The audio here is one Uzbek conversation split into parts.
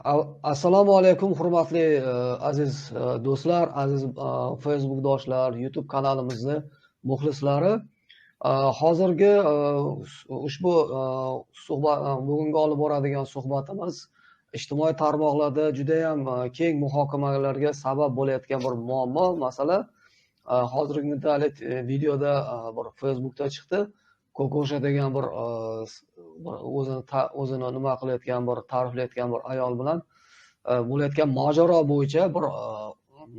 Assalomu alaykum, hurmatli aziz do'stlar, aziz Facebookdoshlar, YouTube kanalimizni muxlislari. Hozirgi ushbu suhbat bugungi olib boradigan suhbatimiz ijtimoiy tarmoqlarda juda ham keng muhokamalarga sabab bo'layotgan bir muammo, masala. Hozirgi videoda bir Facebookda chiqdi. Kokosha degan bir o'zini nima qilayotgan, bir ta'riflayotgan bir ayol bilan bo'layotgan mojaro bo'yicha bir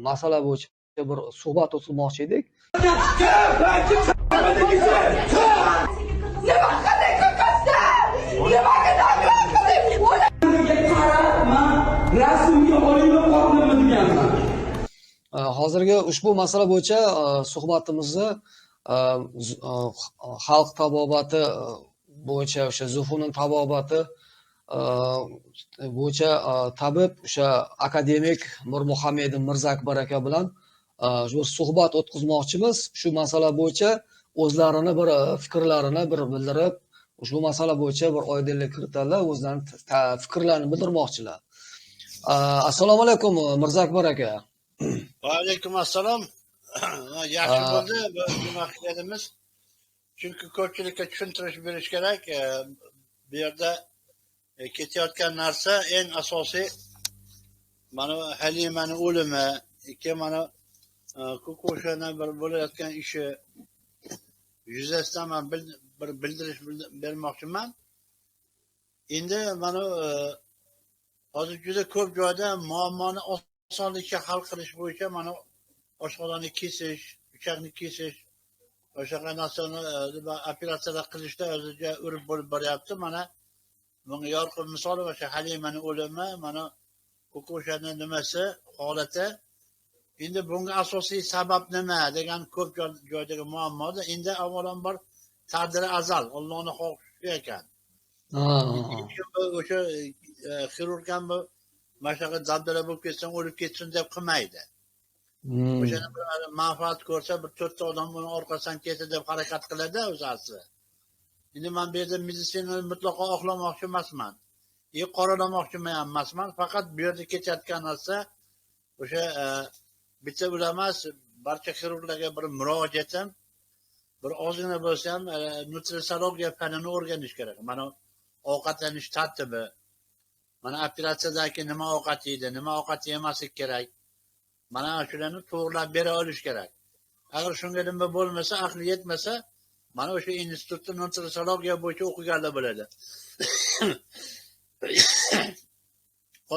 masala bo'yicha bir suhbat o'tkazmoqchi edik. Hozirgi ushbu masala bo'yicha suhbatimizni xalq tabobati bo'yicha o'sha Zuhurning tabobati bo'yicha tabib o'sha akademik Nurmuhammedov Mirzakbar aka bilan shu suhbat o'tkazmoqchimiz. Shu masala bo'yicha o'zlarini bir fikrlarini bir bildirib, ushbu masala bo'yicha bir oydinlik kiritadilar, o'zlarining fikrlarini bildirmoqchilar. Assalomu alaykum Mirzakbar aka. Va alaykum assalom. Yaxshi bo'ldi bu nima qilganimiz. Chunki ko'pchilikka tushuntirish berish kerak. Bu yerda ketayotgan narsa eng asosiy mana Halimaning o'limi, mana Kokoshani bir bo'layotgan ishi yuzasidan men bir bildirish bermoqchiman. Endi mana hozir juda ko'p joyda muammoni osonlikcha hal qilish bo'yicha mana oshqozonni kesish, ichakni kesish, o'sha narsani operatsiyalar qilishda o'ziga urib bo'lib boryapti. Mana bunga yorqin misol o'sha Halimaning o'limi, mana Kokoshaning nimasi, holati. Endi bunga asosiy sabab nima degan ko'p joydagi muammoda. Endi avvalambor taqdiri azal, Allohning xohishi ekan. O'sha xirurg ham bu mashaqqat dabdala bo'lib ketsin, o'lib ketsin deb qilmaydi. O'shani bir manfaat ko'rsa, bir 4 ta odam uni orqasidan ketdi deb harakat qiladi o'zasi. Endi men bu yerda meditsinani mutlaqo oqlamoqchi emasman. Qoralamoqchi emasman. Faqat bu yerda ketayotgan narsa o'sha bitta ulamas barcha xirurglarga bir murojaatim, bir ozgina bo'lsa ham nutritsiologiya fanini o'rganish kerak. Mana ovqatlanish tartibi, mana operatsiyadagi nima ovqat yeydi, nima ovqat yemaslik kerak. Mana shularni to'g'rilab bera olish kerak. Agar shunga nima bo'lmasa, aqli yetmasa, mana o'sha institutda nutritsiologiya bo'yicha o'qiganlar bo'ladi.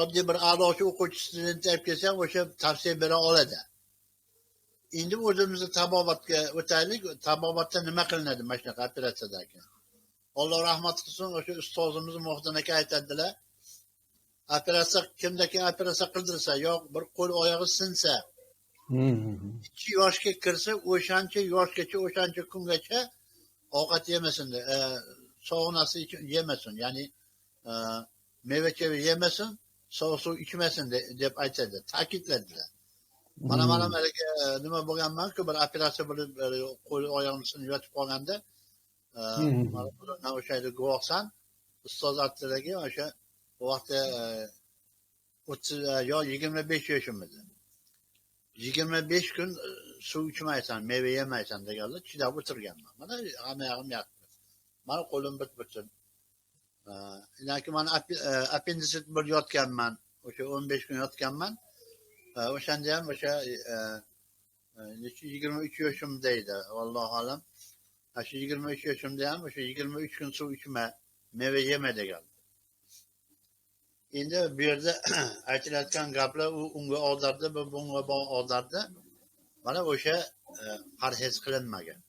Oddiy bir a'lochi o'quvchi student olib kelsa ham o'sha tavsiya bera oladi. Endi o'zimizni tabobatga o'taylik. Tabobatda nima qilinadi mana shunaqa operatsiyadagi? Alloh rahmat qilsin, o'sha ustozimiz Muhsin aka aytadilar. Operatsiya kimdaki operatsiya qildirsa, yo'q bir qo'l oyog'i sinsa, 2 yoshga kirsa, o'shancha yoshgacha, o'shancha kungacha ovqat yemasin, sovuq narsa yemasin, ya'ni meva-cheva yemasin, sovuq suv ichmasin deb aytadi, ta'kidladilar. Mana nima bo'lganman-ku, bir operatsiya bo'lib qo'l oyog'im sinib yotib qolganda, mana o'sha guvohsan, ustoz aytdilarki, o'sha vaqtda 30 yo 25 yoshim edi. 25 kun suv ichmaysan, meva yemaysan deganlar, chidab o'tirganman. Mana hamma yotdi. Mana qo'lim bit-bitin. Lekin men appendisit bir yotganman, o'sha 15 kun yotganman. O'shanda ham o'sha 23 yoshimda edi, vallohu alam. Shu 23 yoshimda ham o'sha 23 kun suv ichma, meva yema degan. Endi bu yerda aytilayotgan gaplar u unga og'dardi, bu bunga og'dardi. Mana o'sha parhez qilinmagan.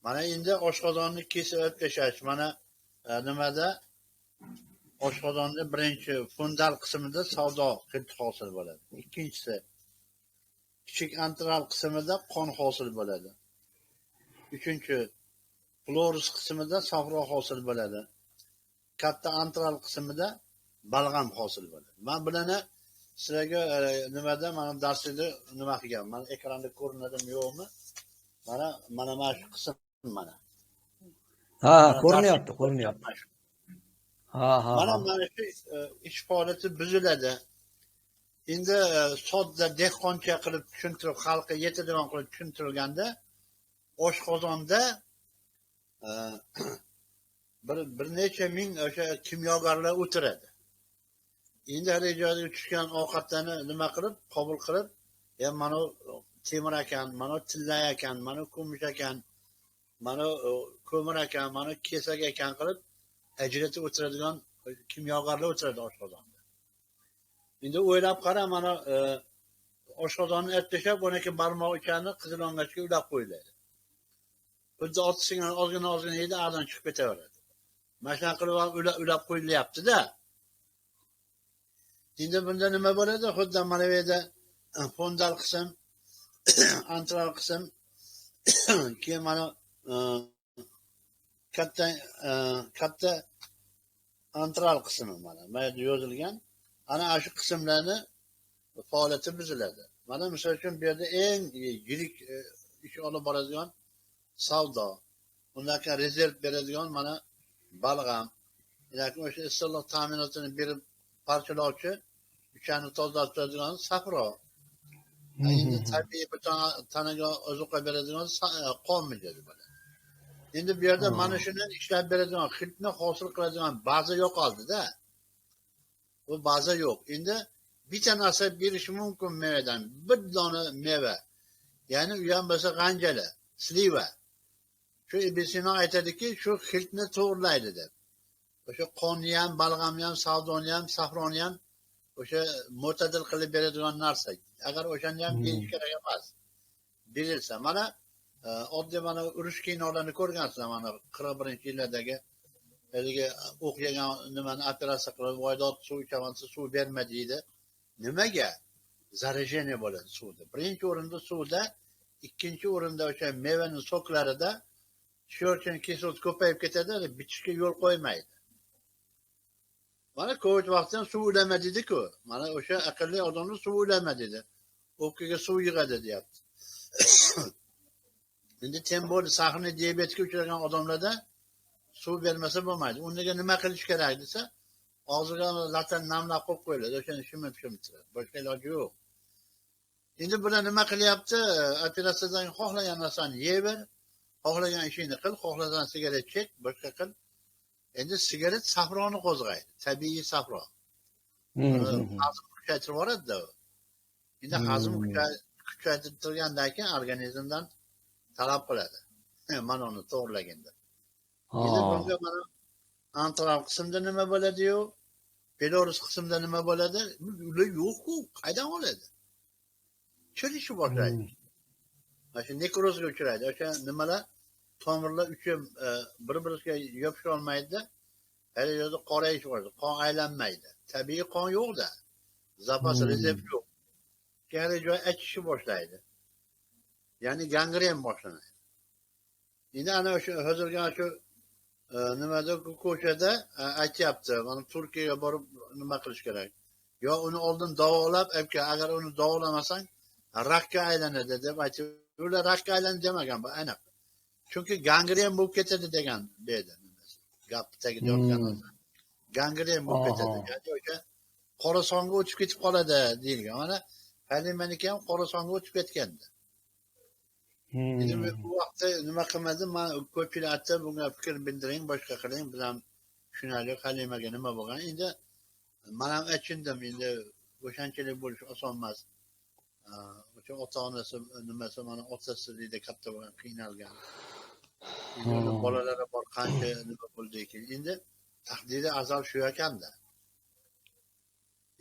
Mana endi oshqozonni kesib olib tashlash. Mana nimada oshqozonni birinchi fundal qismida savdo qilti hosil bo'ladi. Ikkinchisi kichik antral qismida qon hosil bo'ladi. Uchinchi florus qismida safro hosil bo'ladi. Katta antral qismida balg'am hosil bo'ladi. Men bularni sizlarga nimada mana darsda nima qilgan? Mana ekranda ko'rinadimi yo'qmi? Mana shu qism mana. Ko'rinyapti. Ha ha Mana ha. mana shu ish faoliyati buziladi. Endi sodda dehqoncha qilib tushuntirib, xalqqa yetadigan qilib tushuntirilganda, oshqozonda e, bir necha ming o'sha kimyogarlar o'tiradi. Endi har joyga tushgan ovqatlarni nima qilib, qabul qilib, mana temir ekan, mana tilla ekan, mana kumush ekan, mana ko'mir ekan, mana kesak ekan qilib, ajratib o'tiradigan kimyogarlar o'tiradi oshqozonda. Endi o'ylab qara, mana oshqozonni ertlashab, 12 barmoq ichani qizilong'achga ulab qo'yiladi. Xuddi ot singari ozgina yeydi, a'dan chiqib ketaveradi. Mana shunaqa qilib ulab qo'yilyapti-da. Endi bunda nima bo'ladi? Xuddi mana bu yerda fondal qism, antral qism, keyin mana katta antral qismi mana yerda yozilgan. Ana shu qismlarni faoliyati buziladi. Mana misol uchun bu yerda eng yirik ish olib boradigan savdo, undan keyin rezerv beradigan mana balg'am, yoki o'sha issiqlik ta'minotini berib parchalovchi, uchani tozalab turadigan safro. Endi tabiiy butun tanaga ozuqa beradigan qon mijadi bo'ladi. Endi bu yerda mana shuni ishlab beradigan, hidni hosil qiladigan baza yo'qoldi-da. Bu baza yo'q. Endi bitta narsa berish mumkin mevadan, bir dona meva. Ya'ni u ham bo'lsa g'anjali, sliva. Shu Ibn Sino aytadiki, shu hidni to'g'rilaydi deb. O'sha qonni ham, balg'amni ham, savdoni ham, safroni ham o'sha mo'tadil qilib beradigan narsa. Agar o'shani ham yeyish kerak emas. Berilsa, mana oddiy mana urush kinolarni ko'rgansizlar, mana 41-yillardagi haligi o'q yegan nimani operatsiya qilib, voydod suv ichaman, suv berma deydi. Nimaga? Zaражение bo'ladi suvda. Birinchi o'rinda suvda, ikkinchi o'rinda o'sha mevaning soklarida sho'rchun kislorod ko'payib ketadi, bichishga yo'l qo'ymaydi. Mana ko'p vaqtdan suv ulama dedi-ku. Mana o'sha aqlli odamlar suv ulama dedi. O'pkaga suv yig'adi deyapti. Endi tembol sahni diabetga uchragan odamlarda suv bermasa bo'lmaydi. Unga nima qilish kerak desa, og'ziga latan namlab qo'yib qo'yiladi. O'shani shimib tiradi. Boshqa iloji yo'q. Endi bular nima qilyapti? Operatsiyadan xohlagan narsani yeyaver, xohlagan ishingni qil, xohlagan sigaret chek, boshqa qil. Endi sigaret safroni qo'zg'aydi, tabiiy safro. Hazm kuchaytirib yuboradi-da. Endi hazm kuchaytirib turgandan keyin organizmdan talab qiladi. Mana uni to'g'rilaganda. Endi bunga mana antral qismda nima bo'ladi-yu, pelorus qismda nima bo'ladi? Ular yo'q-ku, qaydan oladi? Chirishib boshlaydi. Mana shu nekrozga uchraydi. O'sha nimalar tomirlar uchun bir-biriga yopisha olmaydi. Har yerda qorayish bor, qon aylanmaydi. Tabiiy qon yo'q-da. Zapas rezerv yo'q. Har joy achishni boshlaydi. Ya'ni gangren boshlanadi. Endi ana o'sha hozirgi shu nimada ko'chada aytyapti, mana Turkiyaga borib nima qilish kerak. Yo uni oldin davolab, agar uni davolamasang rakka aylanadi deb aytib, ular rakka aylanadi demagan bu aniq. Chunki gangren bo'lib ketadi degan dedi. Gap tagida yotgan gangren bo'lib ketadi. Ya'ni o'sha qorasonga o'tib ketib qoladi deyilgan. Mana Halimaniki ham qorasonga o'tib ketgandi. Endi bu vaqtda nima qilmadim, men ko'pchilik aytdi, bunga fikr bildiring, boshqa qiling, biz ham tushunaylik, Halimaga nima bo'lgan. Endi men ham tushundim, endi o'shanchalik bo'lish oson emas. O'sha ota-onasi nimasi, mana otasi deydi katta bo'lgan, qiynalgan. Endi bolalari bor, qancha nima bo'ldi ekan. Endi taqdiri azal shu ekanda.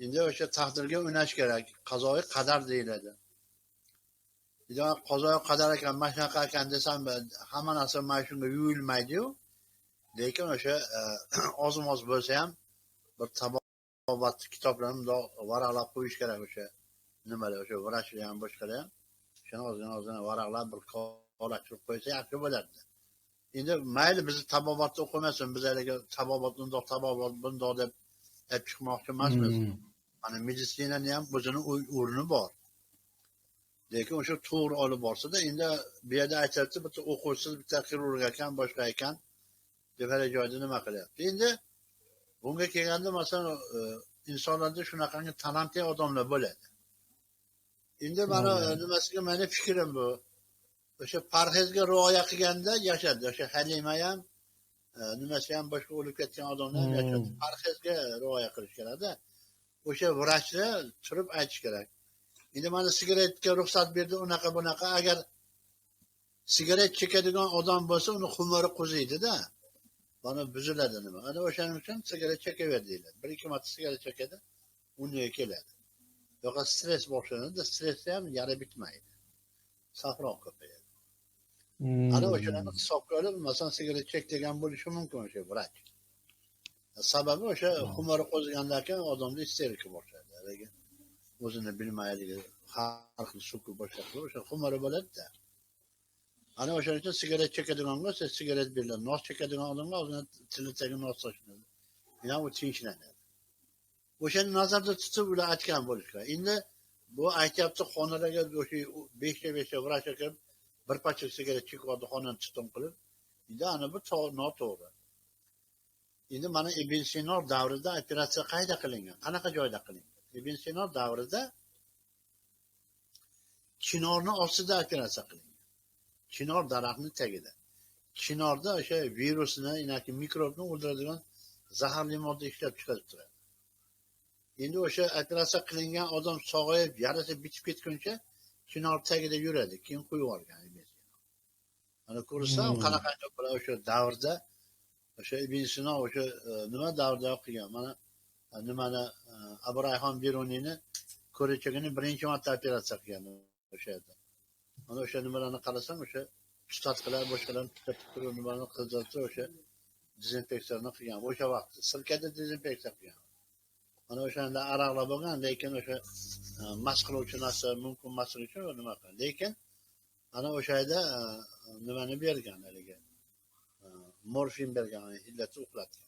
Endi o'sha taqdirga o'ynash kerak. Qazoyi qadar deyiladi. Endi qazoyi qadar ekan, mana shunaqa ekan desam, hamma narsa mana shunga yuyilmaydi-yu. Lekin o'sha oz-moz bo'lsa ham bir tabobat kitoblarni varaqlab qo'yish kerak o'sha nimalar, o'sha vrachlar ham boshqalar ham. Shuni ozgina varaqlab bir qolachtirib qo'ysa yaxshi bo'lardi. Endi mayli biz tabobatni o'qimasin, biz haliga tabobat bundoq deb hep chiqmoqchi emasmiz. Mana meditsinani ham o'zini o'rni bor. Lekin o'sha to'g'ri olib borsa-da, endi bu yerda aytyapti, bitta o'quvchisiz, bitta xirurg ekan, boshqa ekan, deb har joyda nima qilyapti. Endi bunga kelganda masalan insonlarda shunaqangi talantli odamlar bo'ladi. Endi mana nimasiga meni fikrim bu. O'sha parhezga rioya qilganda yashadi. O'sha Halima ham nimasi ham boshqa o'lib ketgan odamlar ham yashadi. Parhezga rioya qilish kerak-da. O'sha vrachlar turib aytish kerak. Endi mana sigaretga ruxsat berdi, unaqa bunaqa. Agar sigaret chekadigan odam bo'lsa, uni xumori qo'ziydi-da. Bana buziladi nima. Ana o'shaning uchun sigaret chekaver deyiladi. Bir ikki marta sigaret chekadi, unga keladi. Yo'qsa stress boshlanadi, stressda ham yara bitmaydi. Safroq ko'payadi. Ana o'shalarni hisobga olib, masalan, sigaret chek degan bo'lishi mumkin o'sha vrach. Sababi o'sha xumori qo'zigandan keyin odamda isterika boshlaydi. Lekin o'zini bilmayligi, har xil suku boshqa qilib o'sha xumori bo'ladi-da. Ana o'shaning uchun sigaret chekadigan bo'lsa, sigaret beriladi. Nos chekadigan odamga o'zini tilidagi nos tashlanadi. Yana u tinchlanadi. O'shani nazarda tutib ular aytgan bo'lish kerak. Endi bu aytyapti xonalarga o'sha 5 vrach kirib bir pachak sigaret chekyapti xonani tutum qilib. Endi ana bu noto'g'ri. Endi mana Ibn Sino davrida operatsiya qayda qilingan? Qanaqa joyda qilingan? Ibn Sino davrida chinorning ostida operatsiya qilingan. Chinor daraxtni tagida. Chinorda o'sha virusni, yoki mikrobni o'ldiradigan zaharli modda ishlab chiqarib turadi. Endi o'sha operatsiya qilingan odam sog'ayib, yarasi bitib ketguncha chinor tagida yuradi, keyin qo'yib yuborgan. Ana ko'rsam qanaqa o'sha davrda o'sha Ibn Sino o'sha nima davrda qilgan. Mana nimani Abraham Biruniyni ko'rechagini birinchi marta operatsiya qilgan o'sha yerda. Mana o'sha nimalarni qarasam, o'sha ustadlar boshqalarni tutib turib nimalarni qidirib o'sha dezinfeksiyani qilgan. O'sha vaqtda sirkada dezinfeksiya qilgan. Mana o'shanda araqlar bo'lgan, lekin o'sha mas qiluvchi narsa mumkin emaslik uchun nima qilgan. Lekin ana o'sha yerda nimani bergan haligi morfin bergan, illatni uxlatgan.